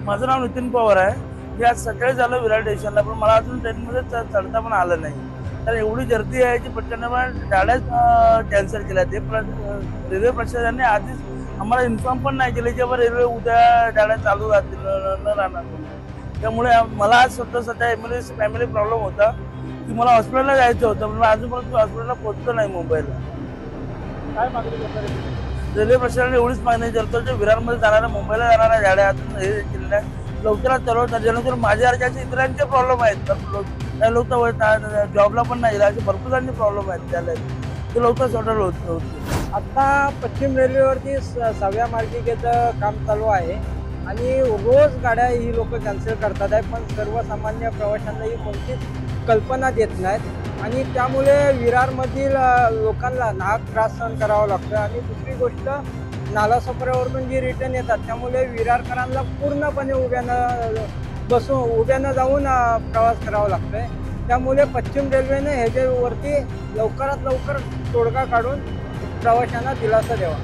माझं नाव नितीन पवार आहे। मी आज सकाळी झालं विरार स्टेशनला, पण मला अजून ट्रेनमध्ये चढता पण आलं नाही। तर एवढी गर्दी आहे की प्रचंड गाड्याच कॅन्सल केल्या। ते रेल्वे प्रशासनाने आधीच आम्हाला इन्फॉर्म पण नाही केले की बाबा रेल्वे उद्या गाड्या चालू राहतील न राहणार। त्यामुळे मला आज स्वतः एमर्जन्सी फॅमिली प्रॉब्लेम होता की मला हॉस्पिटलला जायचं होतं, पण अजूनपर्यंत हॉस्पिटलला पोहोचलो नाही मुंबईला। काय मागणी करणार? रेल्वे प्रशासनाने एवढीच मागणी करतो की विरारमध्ये जाणाऱ्या मुंबईला जाणाऱ्या गाड्या हे केलेल्या लवकरात चालवतात, जेणेकरून माझ्यासारख्या इतरांचे प्रॉब्लेम आहेत। त्या लोक जॉबला पण नाही, असे भरपूर जणांचे प्रॉब्लेम आहेत त्याला, ते लवकर सॉर्ट होते। आता पश्चिम रेल्वेवरती 6व्या मार्गिकेचं काम चालू आहे आणि रोज गाड्या ही लोक कॅन्सल करतात आहे, पण सर्वसामान्य प्रवाशांना ही कोणतीच कल्पना देत नाहीत आणि त्यामुळे विरारमधील लोकांना नाहक त्रास सहन करावा लागतो। आणि दुसरी गोष्ट, नालासोपाऱ्यावरून जी रिटर्न येतात त्यामुळे विरारकरांना पूर्णपणे उभ्यानं जाऊन प्रवास करावा लागतोय। त्यामुळे पश्चिम रेल्वेने ह्याच्यावरती लवकरात लवकर तोडगा काढून प्रवाशांना दिलासा द्यावा।